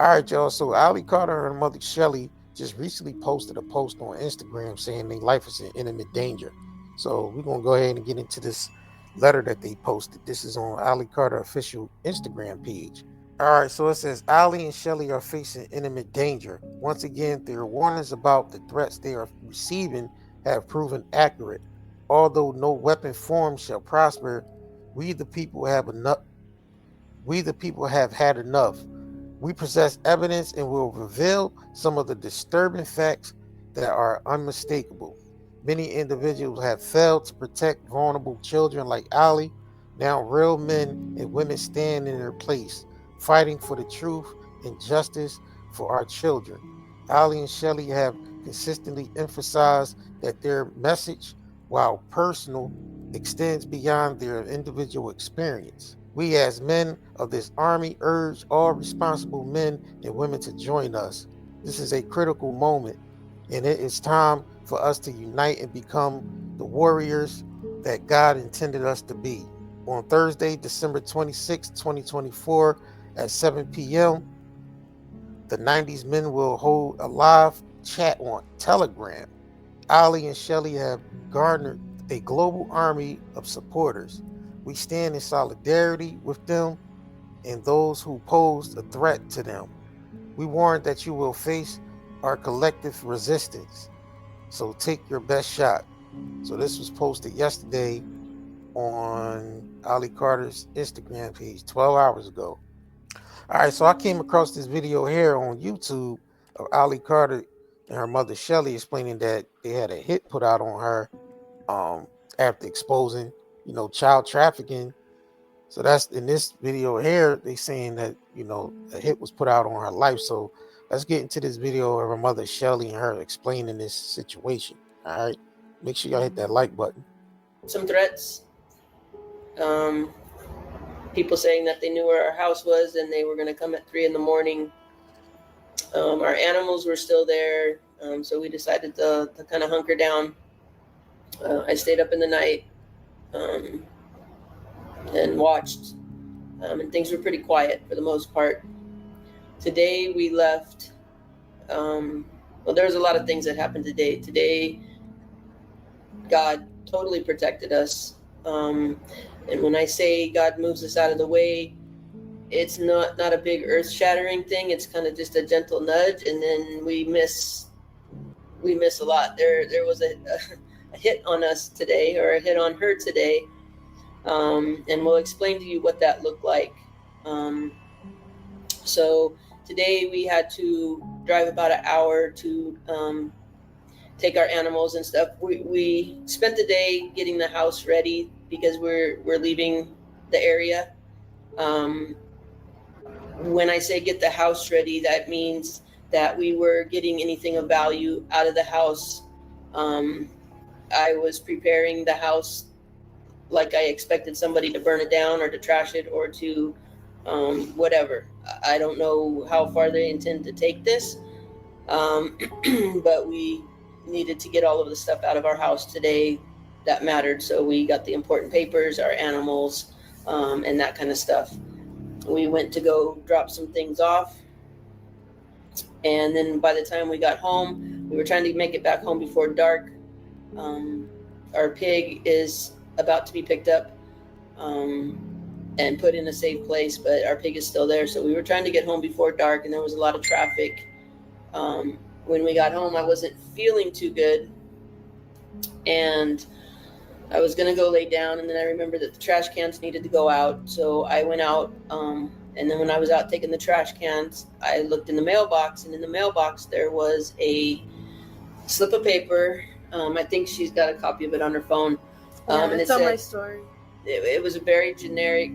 All right, y'all. So Ali Carter and her mother Shelly just recently posted a post on Instagram saying their life is in imminent danger. So we're gonna go ahead and get into this letter that they posted. This is on Ali Carter official Instagram page. All right, so it says Ali and Shelly are facing imminent danger. Once again, their warnings about the threats they are receiving have proven accurate. Although no weapon form shall prosper, we the people have enough. We the people have had enough. We possess evidence and will reveal some of the disturbing facts that are unmistakable. Many individuals have failed to protect vulnerable children like Ali. Now, real men and women stand in their place, fighting for the truth and justice for our children. Ali and Shelley have consistently emphasized that their message, while personal, extends beyond their individual experience. We, as men of this army, urge all responsible men and women to join us. This is a critical moment, and it is time for us to unite and become the warriors that God intended us to be. On Thursday, December 26, 2024, at 7 p.m., the 90s men will hold a live chat on Telegram. Ali and Shelley have garnered a global army of supporters. We stand in solidarity with them and those who posed a threat to them. We warn that you will face our collective resistance. So take your best shot. So this was posted yesterday on Ali Carter's Instagram page 12 hours ago. All right, so I came across this video here on YouTube of Ali Carter and her mother Shelly explaining that they had a hit put out on her um after exposing, child trafficking. So that's in this video here, they saying that, a hit was put out on her life. So let's get into this video of her mother Shelly and her explaining this situation. All right. Make sure y'all hit that like button. Some threats. Um, People saying that they knew where our house was and they were going to come at 3 a.m. Our animals were still there, so we decided to kind of hunker down. I stayed up in the night um, and watched, and things were pretty quiet for the most part. Today we left. Well, there was a lot of things that happened today. Today, God totally protected us. And when I say God moves us out of the way, it's not a big earth-shattering thing. It's kind of just a gentle nudge, and then we miss a lot. There was a hit on us today, or a hit on her today, and we'll explain to you what that looked like. So today we had to drive about an hour to take our animals and stuff. We spent the day getting the house ready because we're leaving the area. When I say get the house ready, that means that we were getting anything of value out of the house. I was preparing the house like I expected somebody to burn it down or to trash it or to whatever. I don't know how far they intend to take this, but we needed to get all of the stuff out of our house today that mattered. So we got the important papers, our animals, and that kind of stuff. We went to go drop some things off, and then by the time we got home, we were trying to make it back home before dark. Our pig is about to be picked up and put in a safe place, but our pig is still there. So we were trying to get home before dark, and there was a lot of traffic. When we got home, I wasn't feeling too good, and I was going to go lay down, and then I remembered that the trash cans needed to go out. So I went out, and then when I was out taking the trash cans, I looked in the mailbox, and in the mailbox there was a slip of paper. I think she's got a copy of it on her phone. And it's on my story. It was a very generic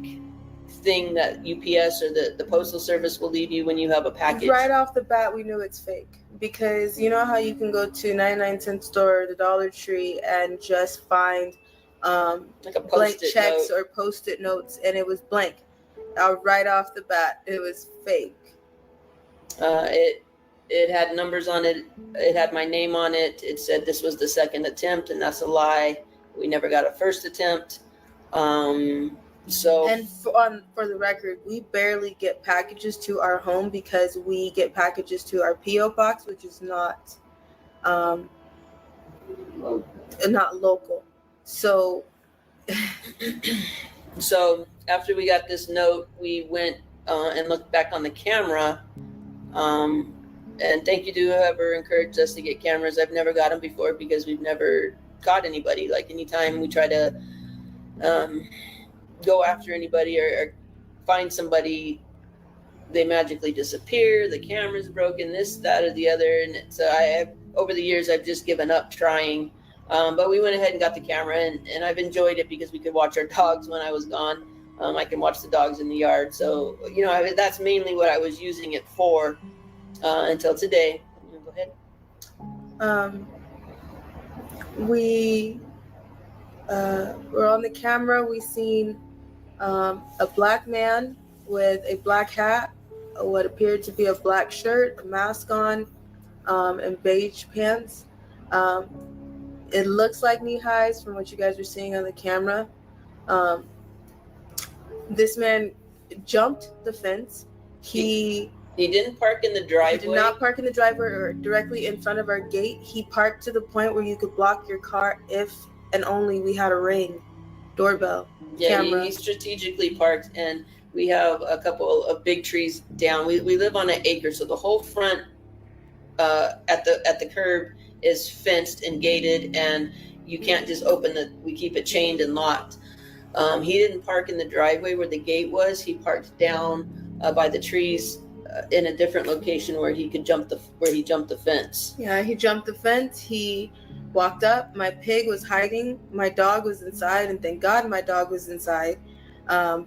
thing that UPS or the Postal Service will leave you when you have a package. Right off the bat, we knew it's fake. Because you know how you can go to 99-cent store, the Dollar Tree, and just find like a blank checks note. Or Post-it notes, and it was blank. Right off the bat, it was fake. It had numbers on it. It had my name on it. It said this was the second attempt, and that's a lie. We never got a first attempt. So, And for the record, we barely get packages to our home because we get packages to our PO box, which is not local. So so after we got this note, we went and looked back on the camera. And thank you to whoever encouraged us to get cameras. I've never got them before because we've never caught anybody. Like anytime we try to go after anybody or find somebody, they magically disappear. The camera's broken, this, that, or the other. And so over the years, I've just given up trying. But we went ahead and got the camera, and I've enjoyed it because we could watch our dogs when I was gone. I can watch the dogs in the yard. So, that's mainly what I was using it for until today. Go ahead. We were on the camera. We seen a black man with a black hat, what appeared to be a black shirt, a mask on, and beige pants. It looks like knee highs from what you guys are seeing on the camera. This man jumped the fence. He didn't park in the driveway. He did not park in the driveway or directly in front of our gate. He parked to the point where you could block your car if and only we had a Ring doorbell camera. He strategically parked, and we have a couple of big trees down. We live on an acre, so the whole front at the curb is fenced and gated, and you can't just we keep it chained and locked. He didn't park in the driveway where the gate was. He parked down by the trees in a different location where he jumped the fence. Yeah, he jumped the fence. He walked up. My pig was hiding. My dog was inside, and thank God my dog was inside,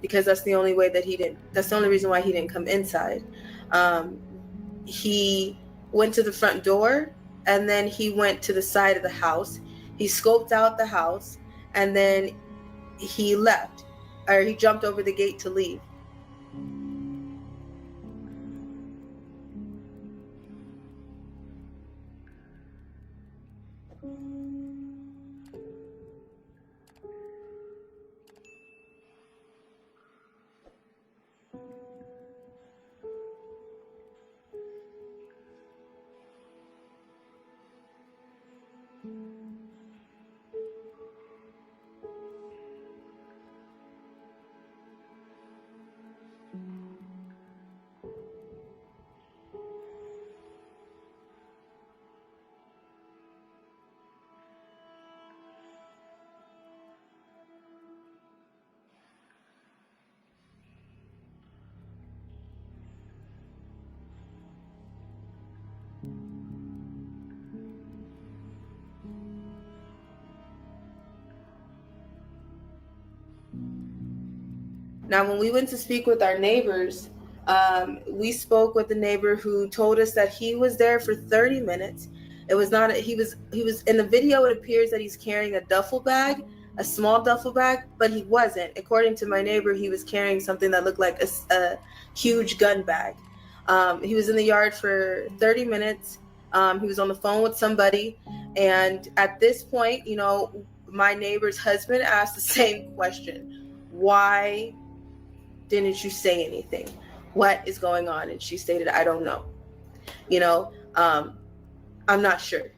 because that's the only reason why he didn't come inside. He went to the front door, and then he went to the side of the house. He scoped out the house, and then he left, or he jumped over the gate to leave. Now, when we went to speak with our neighbors, we spoke with the neighbor who told us that he was there for 30 minutes. It was not, he was in the video, it appears that he's carrying a duffel bag, a small duffel bag, but he wasn't. According to my neighbor, he was carrying something that looked like a huge gun bag. He was in the yard for 30 minutes. He was on the phone with somebody. And at this point, my neighbor's husband asked the same question. Why didn't you say anything? What is going on? And she stated, I don't know. I'm not sure.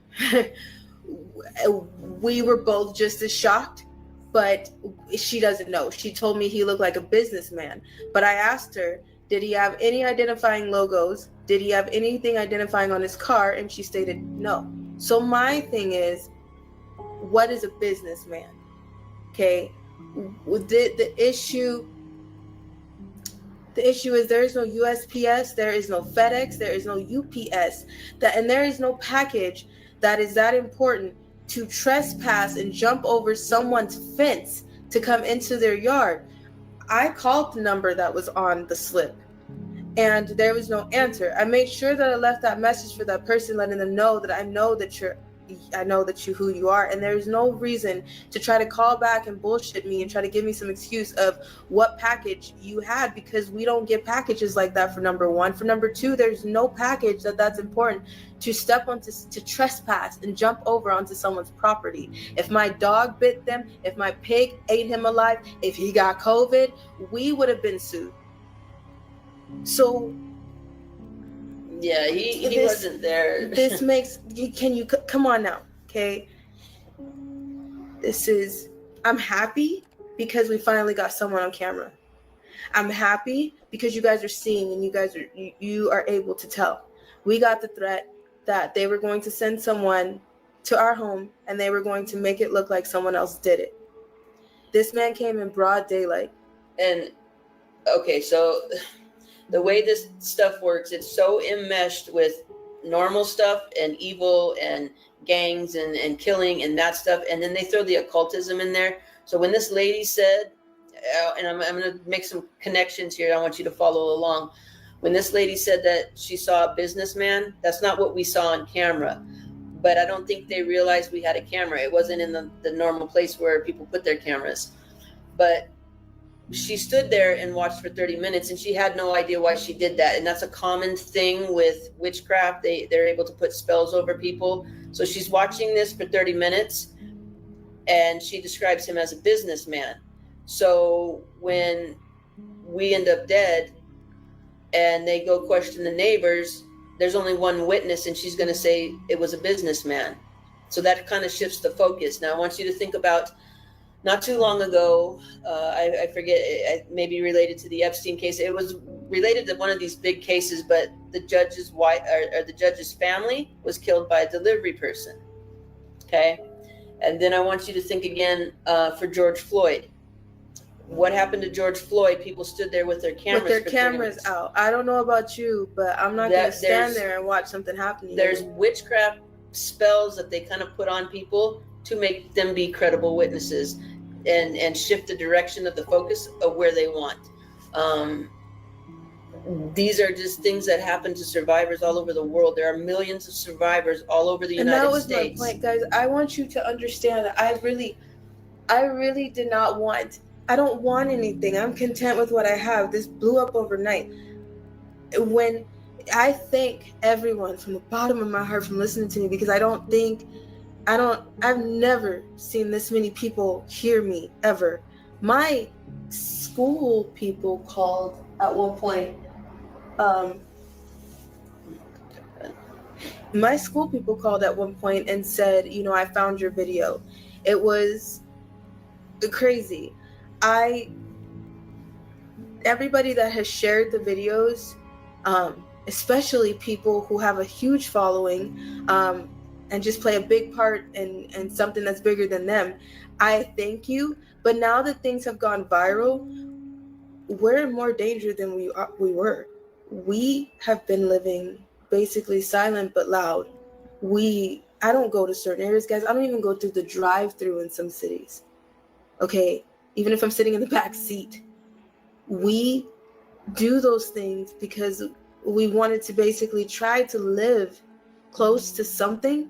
We were both just as shocked, but she doesn't know. She told me he looked like a businessman. But I asked her, did he have any identifying logos? Did he have anything identifying on his car? And she stated no. So my thing is, what is a businessman? Okay. The issue is there is no USPS, there is no FedEx, there is no UPS, and there is no package that is that important to trespass and jump over someone's fence to come into their yard. I called the number that was on the slip, and there was no answer. I made sure that I left that message for that person, letting them know that I know that you're I know that who you are, and there's no reason to try to call back and bullshit me and try to give me some excuse of what package you had, because we don't get packages like that, for number one. For number two, there's no package that's important to step onto, to trespass and jump over onto someone's property. If my dog bit them, if my pig ate him alive, if he got COVID, we would have been sued. So yeah, he wasn't there. This makes, can you come on now, okay? I'm happy because we finally got someone on camera. I'm happy because you guys are seeing, and you are able to tell. We got the threat that they were going to send someone to our home and they were going to make it look like someone else did it. This man came in broad daylight. And okay, so the way this stuff works, it's so enmeshed with normal stuff and evil and gangs and killing and that stuff, and then they throw the occultism in there. So when this lady said, and I'm going to make some connections here, I want you to follow along. When this lady said that she saw a businessman, that's not what we saw on camera. But I don't think they realized we had a camera. It wasn't in the normal place where people put their cameras. But she stood there and watched for 30 minutes, and she had no idea why she did that. And that's a common thing with witchcraft. They're able to put spells over people. So she's watching this for 30 minutes, and she describes him as a businessman. So when we end up dead and they go question the neighbors, there's only one witness, and she's going to say it was a businessman. So that kind of shifts the focus. Now I want you to think about, not too long ago, I forget, maybe related to the Epstein case. It was related to one of these big cases, but the judge's wife, or the judge's family, was killed by a delivery person. Okay, and then I want you to think again for George Floyd. What happened to George Floyd? People stood there with their cameras out. I don't know about you, but I'm not going to stand there and watch something happen to you. There's witchcraft spells that they kind of put on people to make them be credible witnesses and shift the direction of the focus of where they want. These are just things that happen to survivors all over the world. There are millions of survivors all over the United States. And that was my point, guys. I want you to understand that I really did not want, I don't want anything. I'm content with what I have. This blew up overnight. When I thank everyone from the bottom of my heart from listening to me, because I've never seen this many people hear me ever. My school people called at one point. My school people called at one point and said, I found your video. It was crazy. Everybody that has shared the videos, especially people who have a huge following, and just play a big part in something that's bigger than them, I thank you. But now that things have gone viral, we're in more danger than we were. We have been living basically silent but loud. I don't go to certain areas, guys. I don't even go through the drive-through in some cities. Okay, even if I'm sitting in the back seat. We do those things because we wanted to basically try to live close to something,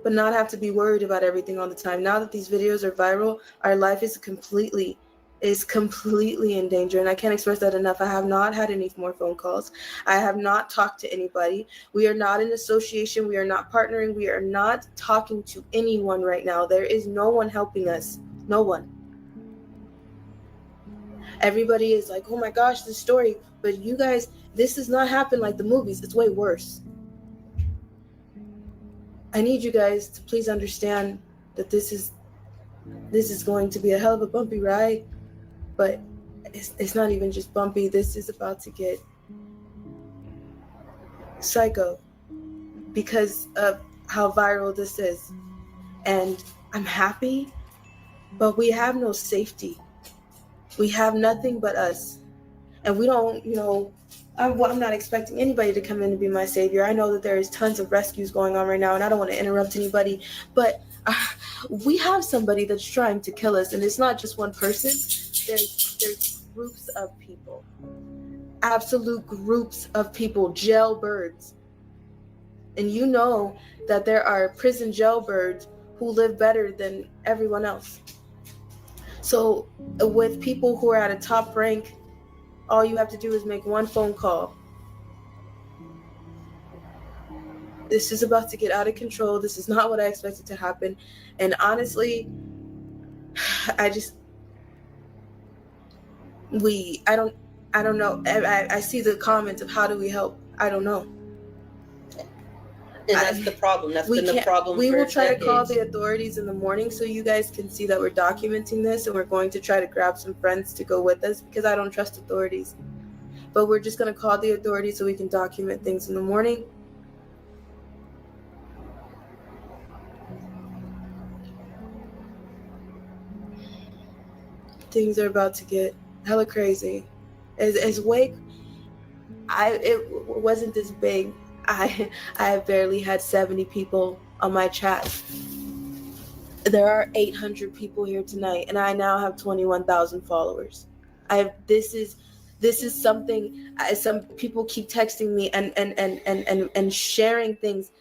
but not have to be worried about everything all the time. Now that these videos are viral, our life is completely in danger, and I can't express that enough. I have not had any more phone calls. I have not talked to anybody. We are not in association. We are not partnering. We are not talking to anyone right now. There is no one helping us. No one. Everybody is like, oh my gosh, this story. But you guys, this does not happen like the movies. It's way worse. I need you guys to please understand that this is going to be a hell of a bumpy ride, but it's not even just bumpy. This is about to get psycho because of how viral this is. And I'm happy, but we have no safety. We have nothing but us. And we don't, I'm not expecting anybody to come in to be my savior. I know that there is tons of rescues going on right now, and I don't want to interrupt anybody, but we have somebody that's trying to kill us, and it's not just one person. There's groups of people, absolute groups of people, jailbirds. And you know that there are prison jailbirds who live better than everyone else. So with people who are at a top rank, all you have to do is make one phone call. This is about to get out of control. This is not what I expected to happen. And honestly, I don't know. I see the comments of how do we help? I don't know. And that's the problem. That's been the problem we for will try decades. to call the authorities in the morning so you guys can see that we're documenting this, and we're going to try to grab some friends to go with us because I don't trust authorities. But we're just going to call the authorities so we can document things in the morning. Things are about to get hella crazy. As Wake, it wasn't this big. I have barely had 70 people on my chat. There are 800 people here tonight, and I now have 21,000 followers. This is something. Some people keep texting me and sharing things.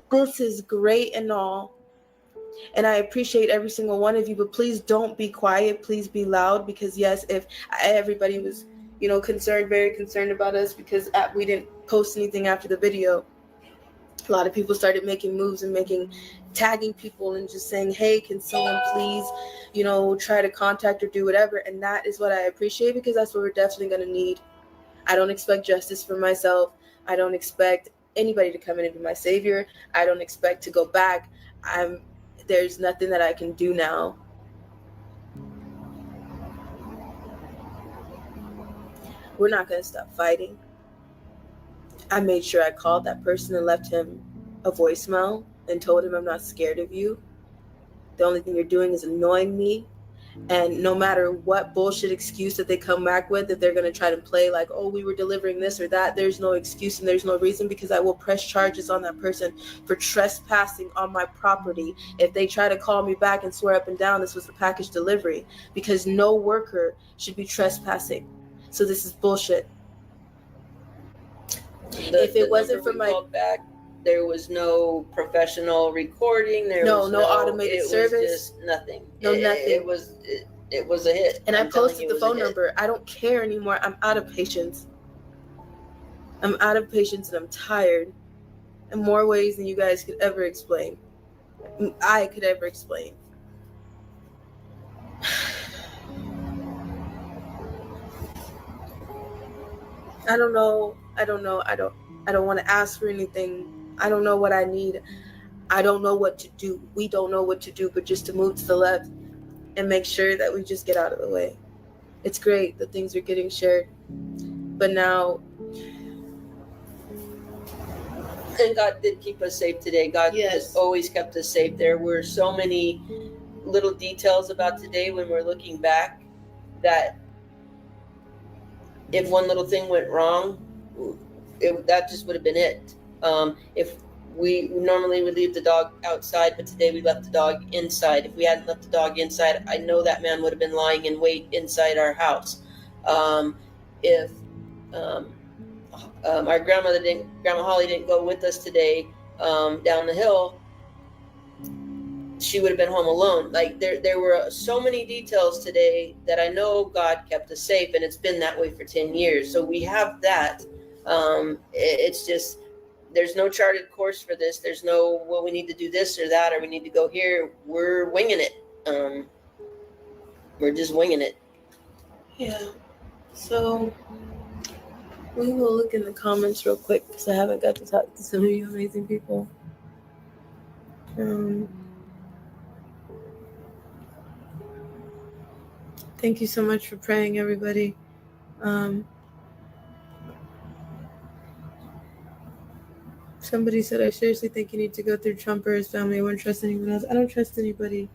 This is great and all, and I appreciate every single one of you. But please don't be quiet. Please be loud, because yes, if everybody was, concerned, very concerned about us because we didn't post anything after the video. A lot of people started making moves and tagging people and just saying, hey, can someone please, try to contact or do whatever. And that is what I appreciate, because that's what we're definitely going to need. I don't expect justice for myself. I don't expect anybody to come in and be my savior. I don't expect to go back. There's nothing that I can do now. We're not going to stop fighting. I made sure I called that person and left him a voicemail and told him, I'm not scared of you. The only thing you're doing is annoying me. And no matter what bullshit excuse that they come back with, that they're going to try to play like, oh, we were delivering this or that, there's no excuse and there's no reason, because I will press charges on that person for trespassing on my property if they try to call me back and swear up and down this was a package delivery, because no worker should be trespassing. So this is bullshit. If it wasn't for my back, there was no professional recording. There was no automated service. Was just nothing. Nothing. It was a hit. And I posted the phone number. I don't care anymore. I'm out of patience. And I'm tired. In more ways than you guys could ever explain. I could ever explain. I don't know. I don't want to ask for anything. I don't know what I need. I don't know what to do. We don't know what to do, but just to move to the left and make sure that we just get out of the way. It's great that things are getting shared, but now. And God did keep us safe today. God has always kept us safe. There were so many little details about today when we're looking back that if one little thing went wrong, that just would have been it. If we normally would leave the dog outside, but today we left the dog inside. If we hadn't left the dog inside, I know that man would have been lying in wait inside our house. If our Grandma Holly didn't go with us today down the hill, she would have been home alone. Like there were so many details today that I know God kept us safe, and it's been that way for 10 years. So we have that. It's just, there's no charted course for this. There's no, well, we need to do this or that, or we need to go here. We're winging it. We're just winging it. Yeah. So we will look in the comments real quick, because I haven't got to talk to some of you amazing people. Thank you so much for praying, everybody. Somebody said, I seriously think you need to go through Trump or his family. I wouldn't trust anyone else. I don't trust anybody.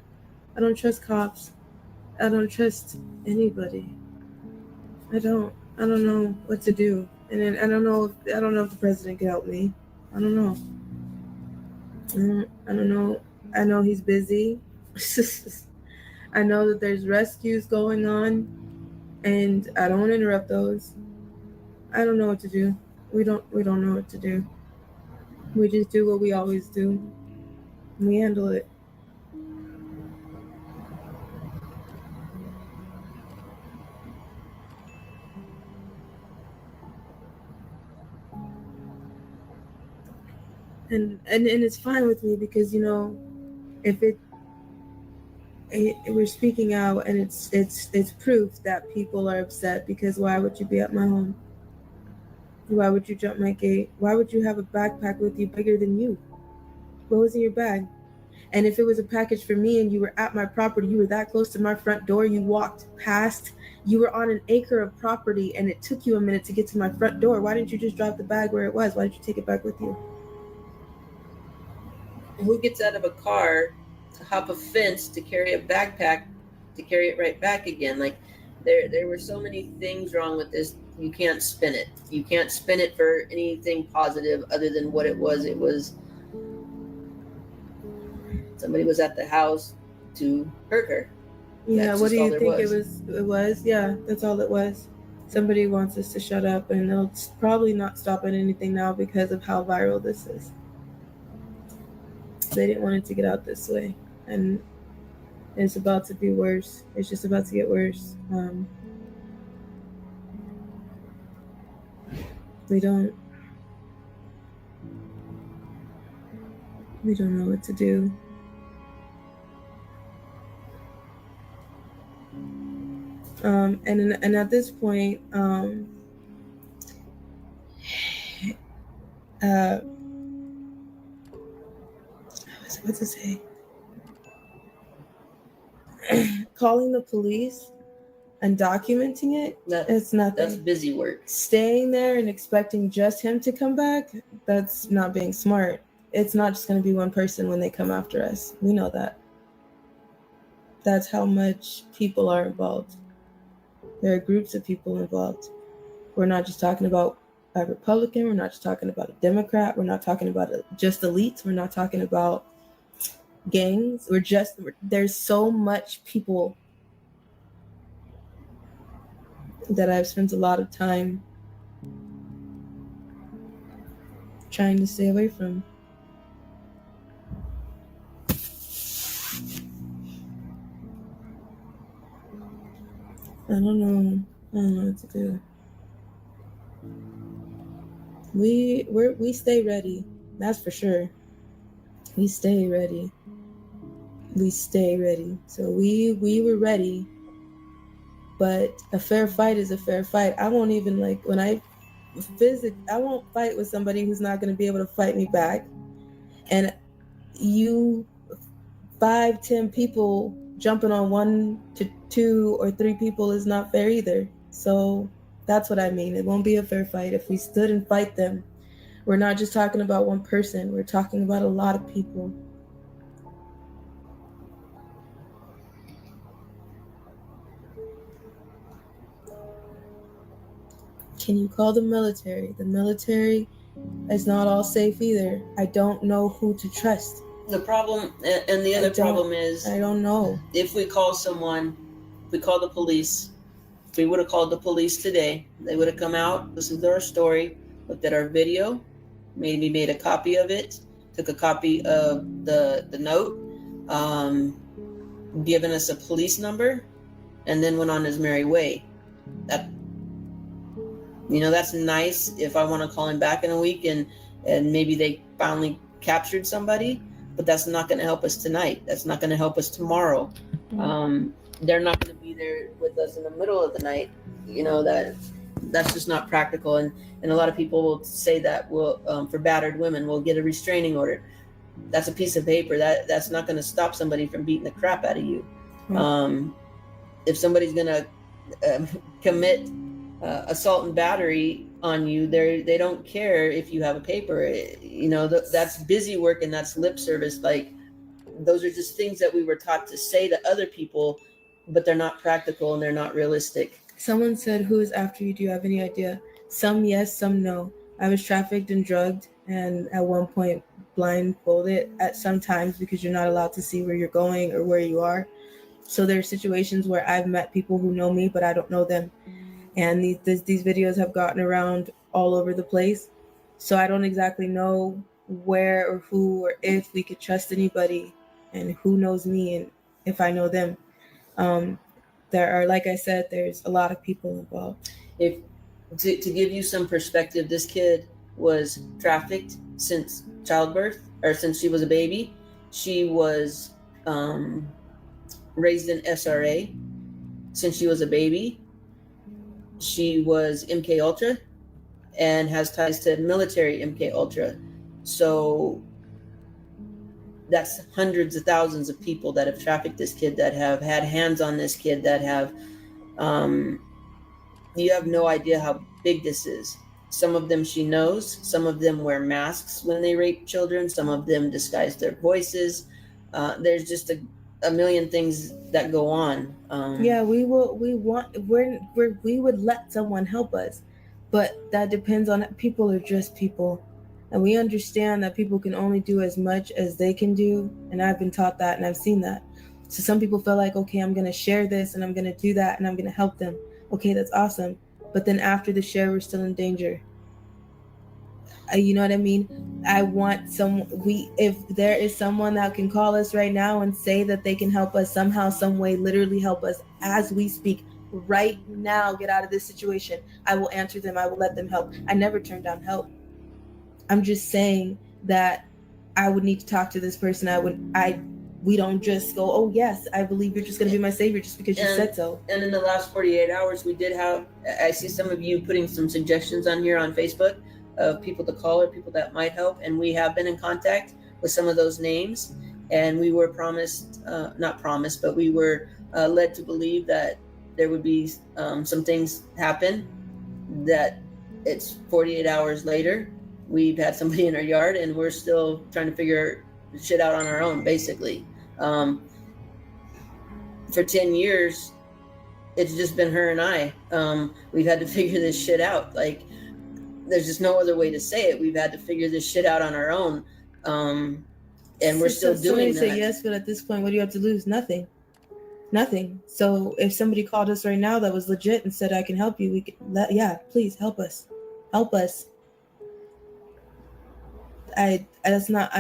I don't trust cops. I don't trust anybody. I don't know what to do. And then I don't know if the president can help me. I don't know. I don't know. I know he's busy. I know that there's rescues going on, and I don't want to interrupt those. I don't know what to do. We don't know what to do. We just do what we always do. We handle it. And it's fine with me because if we're speaking out and it's proof that people are upset, because why would you be at my home? Why would you jump my gate? Why would you have a backpack with you bigger than you? What was in your bag? And if it was a package for me and you were at my property, you were that close to my front door, you walked past, you were on an acre of property and it took you a minute to get to my front door, why didn't you just drop the bag where it was? Why did you take it back with you? Who gets out of a car to hop a fence to carry a backpack to carry it right back again? Like there were so many things wrong with this. You can't spin it. You can't spin it for anything positive other than what it was. It was somebody was at the house to hurt her. Yeah, That's what do just all you there think was. it was? Yeah, that's all it was. Somebody wants us to shut up, and they'll probably not stop at anything now because of how viral this is. They didn't want it to get out this way, and it's about to be worse. It's just about to get worse. We don't know what to do. And at this point, I was about to say, calling the police and documenting it, it's nothing. That's busy work. Staying there and expecting just him to come back, that's not being smart. It's not just going to be one person when they come after us. We know that. That's how much people are involved. There are groups of people involved. We're not just talking about a Republican. We're not just talking about a Democrat. We're not talking about just elites. We're not talking about gangs. There's so much people that I've spent a lot of time trying to stay away from. I don't know what to do. We stay ready. That's for sure. We stay ready. So we were ready. But a fair fight is a fair fight. I won't even I won't fight with somebody who's not going to be able to fight me back. And you 5-10 people jumping on 1 to 2 or 3 people is not fair either. So that's what I mean. It won't be a fair fight. If we stood and fight them, we're not just talking about one person. We're talking about a lot of people. Can you call the military? The military is not all safe either. I don't know who to trust. The problem, and the other problem is, I don't know. If we call someone, if we call the police, if we would have called the police today, they would have come out, listened to our story, looked at our video, maybe made a copy of it, took a copy of the note, given us a police number, and then went on his merry way. That's nice if I want to call him back in a week and maybe they finally captured somebody, but that's not going to help us tonight. That's not going to help us tomorrow. They're not going to be there with us in the middle of the night. That's just not practical. And a lot of people will say that for battered women, we'll get a restraining order. That's a piece of paper. That's not going to stop somebody from beating the crap out of you. If somebody's going to commit assault and battery on you, they don't care if you have a paper. That's busy work and that's lip service. Like, those are just things that we were taught to say to other people, but they're not practical and they're not realistic. Someone said, "Who is after you? Do you have any idea?" Some yes, some no. I was trafficked and drugged, and at one point blindfolded at some times because you're not allowed to see where you're going or where you are. So there are situations where I've met people who know me, but I don't know them. And these videos have gotten around all over the place. So I don't exactly know where or who or if we could trust anybody, and who knows me and if I know them. There are, like I said, there's a lot of people involved. If to give you some perspective, this kid was trafficked since childbirth, or since she was a baby. She was raised in SRA since she was a baby. She was MK Ultra and has ties to military MK Ultra. So that's hundreds of thousands of people that have trafficked this kid, that have had hands on this kid, that have you have no idea how big this is. Some of them she knows, some of them wear masks when they rape children, some of them disguise their voices. There's just a million things that go on. Yeah, we would let someone help us, but that depends on, people are just people, and we understand that people can only do as much as they can do, and I've been taught that and I've seen that. So some people feel like, okay, I'm going to share this and I'm going to do that and I'm going to help them. Okay, that's awesome, but then after the share we're still in danger. You know what I mean? I want if there is someone that can call us right now and say that they can help us somehow, some way, literally help us as we speak right now, get out of this situation, I will answer them. I will let them help. I never turn down help. I'm just saying that I would need to talk to this person. We don't just go, oh yes, I believe you're just going to be my savior just because you said so. And in the last 48 hours, we did have, I see some of you putting some suggestions on here on Facebook of people to call or people that might help. And we have been in contact with some of those names. And we were not promised, but we were led to believe that there would be some things happen, that it's 48 hours later. We've had somebody in our yard and we're still trying to figure shit out on our own, basically. For 10 years, it's just been her and I. We've had to figure this shit out. Like, there's just no other way to say it. We've had to figure this shit out on our own. And we're still doing that. Say yes, but at this point, what do you have to lose? Nothing. So if somebody called us right now that was legit and said, I can help you, please help us. I'm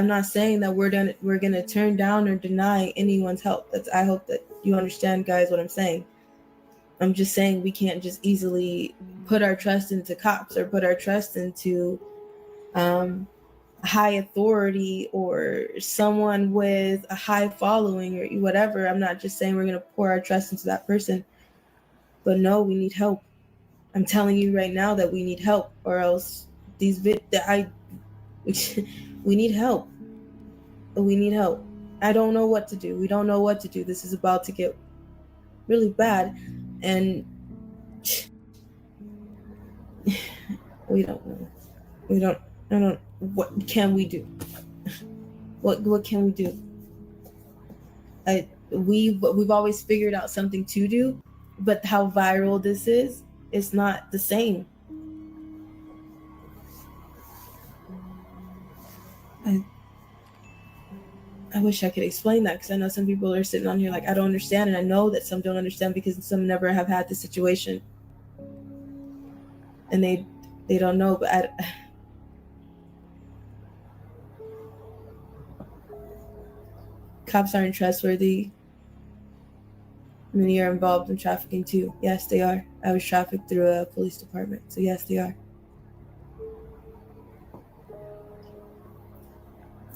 not saying that we're gonna turn down or deny anyone's help. I hope that you understand, guys, what I'm saying. I'm just saying we can't just easily put our trust into cops or put our trust into high authority or someone with a high following or whatever. I'm not just saying we're gonna pour our trust into that person, but no, we need help. I'm telling you right now that we need help, or else we need help. We need help. I don't know what to do. We don't know what to do. This is about to get really bad, and we don't know. I don't. What can we do? What can we do? We've always figured out something to do, but how viral this is, it's not the same. I wish I could explain that, because I know some people are sitting on here like, I don't understand, and I know that some don't understand because some never have had the situation, and they don't know. But cops aren't trustworthy. Many are involved in trafficking too. Yes, they are. I was trafficked through a police department, so yes, they are.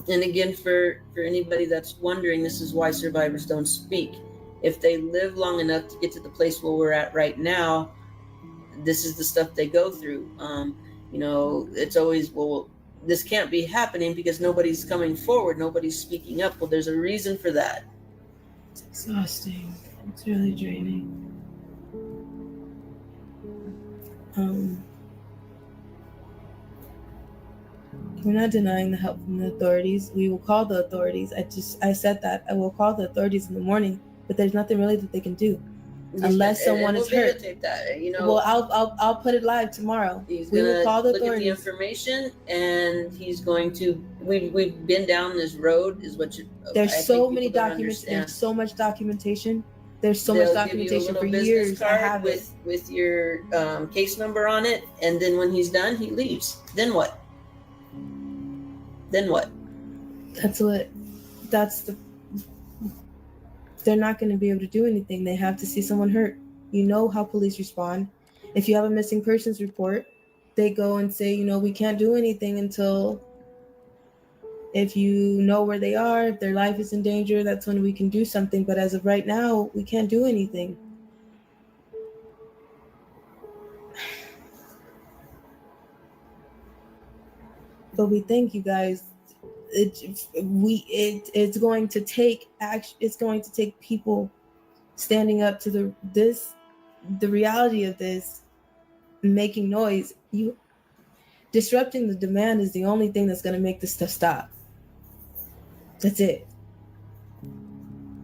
And again, for anybody that's wondering, this is why survivors don't speak. If they live long enough to get to the place where we're at right now, this is the stuff they go through. It's always, well, this can't be happening because nobody's coming forward, nobody's speaking up. Well, there's a reason for that. It's exhausting. It's really draining. We're not denying the help from the authorities. We will call the authorities. I said that. I will call the authorities in the morning, but there's nothing really that they can do unless someone is hurt. That, Well, I'll put it live tomorrow. We will call the authorities. Look at the information, and he's going to. We've been down this road. Is what you. There's so many documents. There's so much documentation. There's so much documentation for years. I have with your case number on it, and then when he's done, he leaves. Then what? then what? They're not going to be able to do anything. They have to see someone hurt. You know how police respond. If you have a missing persons report, they go and say, we can't do anything until if you know where they are, if their life is in danger, that's when we can do something. But as of right now, we can't do anything. But we thank you guys. It's going to take action. It's going to take people standing up to the reality of this, making noise. You disrupting the demand is the only thing that's going to make this stuff stop. That's it.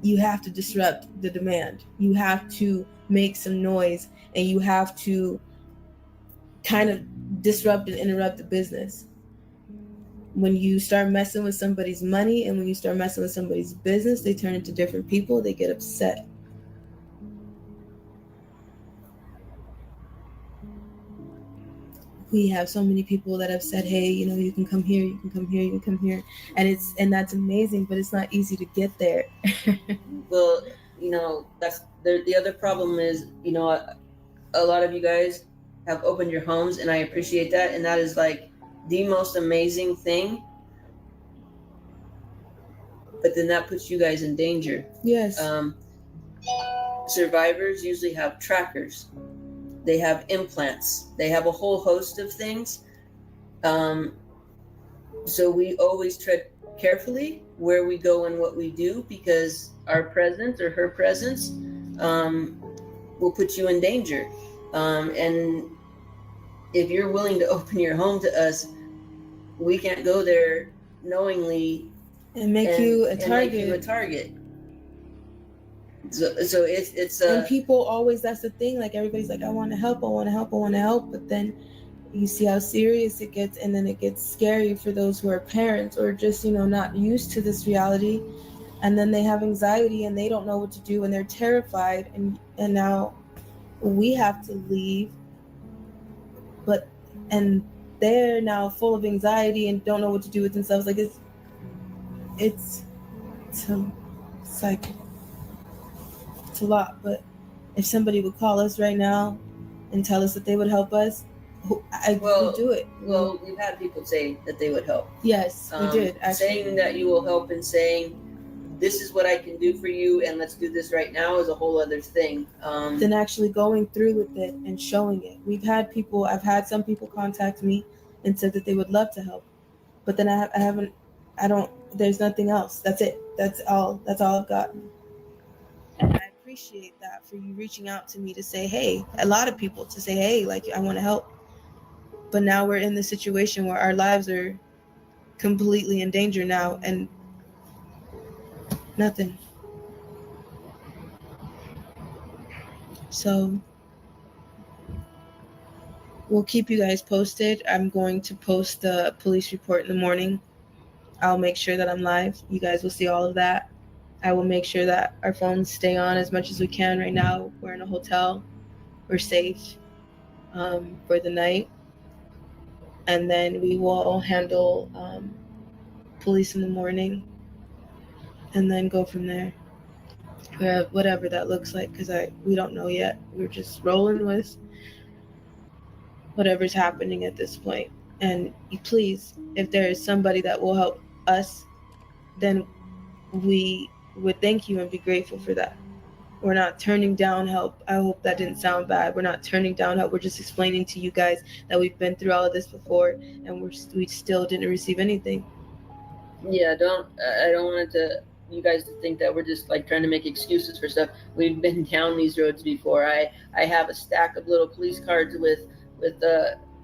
You have to disrupt the demand. You have to make some noise, and you have to kind of disrupt and interrupt the business. When you start messing with somebody's money and when you start messing with somebody's business, they turn into different people. They get upset. We have so many people that have said, hey, you can come here, you can come here, you can come here. And that's amazing, but it's not easy to get there. Well, that's the other problem is, a lot of you guys have opened your homes, and I appreciate that. And that is like the most amazing thing. But then that puts you guys in danger. Yes. Survivors usually have trackers. They have implants. They have a whole host of things. So we always tread carefully where we go and what we do, because our presence or her presence will put you in danger. And if you're willing to open your home to us, we can't go there knowingly and make you a target. So it's and people always, that's the thing, like everybody's like, I want to help, but then you see how serious it gets, and then it gets scary for those who are parents or just not used to this reality, and then they have anxiety and they don't know what to do and they're terrified, and now we have to leave, and they're now full of anxiety and don't know what to do with themselves. Like it's a lot. But if somebody would call us right now and tell us that they would help us, I would do it. Well, we've had people say that they would help. Yes, we did. Actually. Saying that you will help and saying, this is what I can do for you, and let's do this right now, is a whole other thing. Then actually going through with it and showing it. I've had some people contact me and said that they would love to help, but then there's nothing else. That's it. That's all I've gotten. And I appreciate that for you reaching out to me to say, hey, a lot of people to say, hey, like, I want to help. But now we're in the situation where our lives are completely in danger now, and nothing. So we'll keep you guys posted. I'm going to post the police report in the morning. I'll make sure that I'm live. You guys will see all of that. I will make sure that our phones stay on as much as we can. Right now, we're in a hotel. We're safe for the night. And then we will handle police in the morning and then go from there. Whatever that looks like, because we don't know yet. We're just rolling with whatever's happening at this point. And please, if there is somebody that will help us, then we would thank you and be grateful for that. We're not turning down help. I hope that didn't sound bad. We're not turning down help. We're just explaining to you guys that we've been through all of this before, and we still didn't receive anything. Yeah, I don't want you guys to think that we're just like trying to make excuses for stuff. We've been down these roads before. I have a stack of little police cards with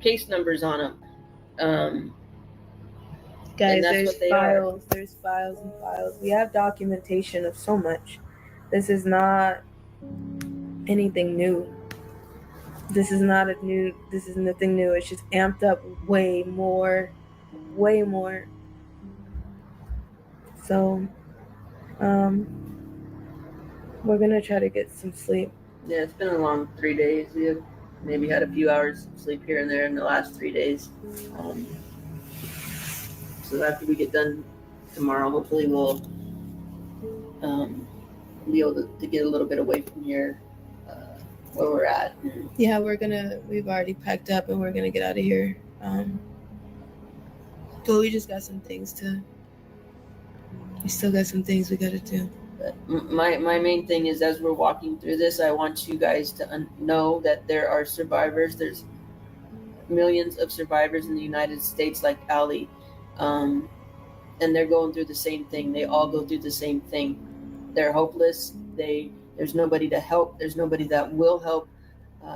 case numbers on them. Guys, there's files. There's files and files. We have documentation of so much. This is not anything new. This is nothing new. It's just amped up way more. So, we're gonna try to get some sleep. Yeah, it's been a long 3 days. We have maybe had a few hours of sleep here and there in the last 3 days. So after we get done tomorrow, hopefully we'll be able to get a little bit away from here, where we're at. Yeah, we've already packed up and we're gonna get out of here. But we just got some things we still got some things we gotta do. But my main thing is, as we're walking through this, I want you guys to know that there are survivors. There's millions of survivors in the United States like Ali, and they're going through the same thing. They all go through the same thing. They're hopeless. There's nobody to help. There's nobody that will help.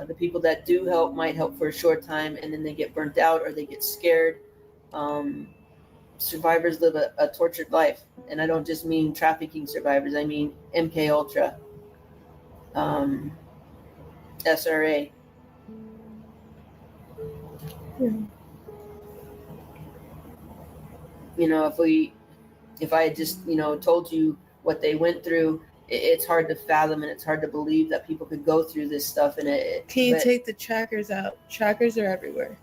The people that do help might help for a short time, and then they get burnt out or they get scared. Survivors live a tortured life, and I don't just mean trafficking survivors. I mean MK Ultra, SRA. Yeah. You know, if I had just told you what they went through, it's hard to fathom, and it's hard to believe that people could go through this stuff. And Can you take the trackers out? Trackers are everywhere.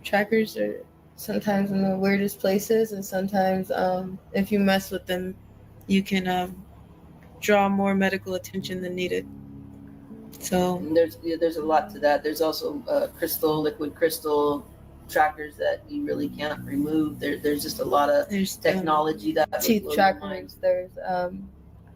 Trackers are sometimes in the weirdest places, and sometimes if you mess with them, you can draw more medical attention than needed. So there's a lot to that. There's also liquid crystal trackers that you really can't remove. There's just a lot of technology that teeth trackers. There's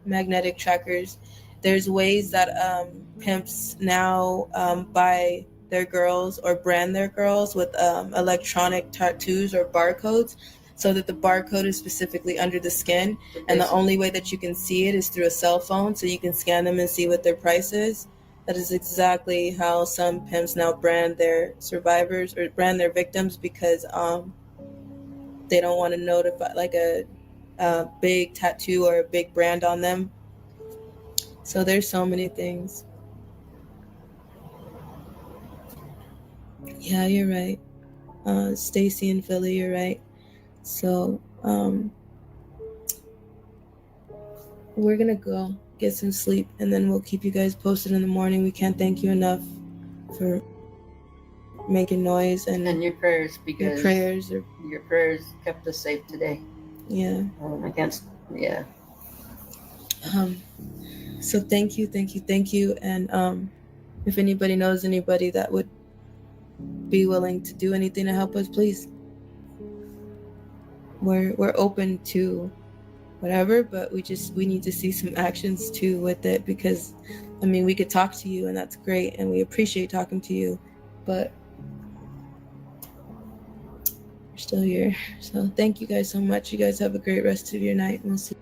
magnetic trackers. There's ways that pimps now buy their girls or brand their girls with electronic tattoos or barcodes, so that the barcode is specifically under the skin, and the only way that you can see it is through a cell phone, so you can scan them and see what their price is. That is exactly how some pimps now brand their survivors or brand their victims, because they don't want to notify like a big tattoo or a big brand on them. So there's so many things. Yeah, you're right. Stacy and Philly, you're right. So we're gonna go get some sleep, and then we'll keep you guys posted in the morning. We can't thank you enough for making noise and your prayers, because your prayers kept us safe today. Yeah. I can't. Yeah. So thank you. And if anybody knows anybody that would be willing to do anything to help us, please. We're open to whatever, but we need to see some actions too with it, because I mean, we could talk to you and that's great, and we appreciate talking to you, but we're still here. So thank you guys so much. You guys have a great rest of your night, and we'll see you.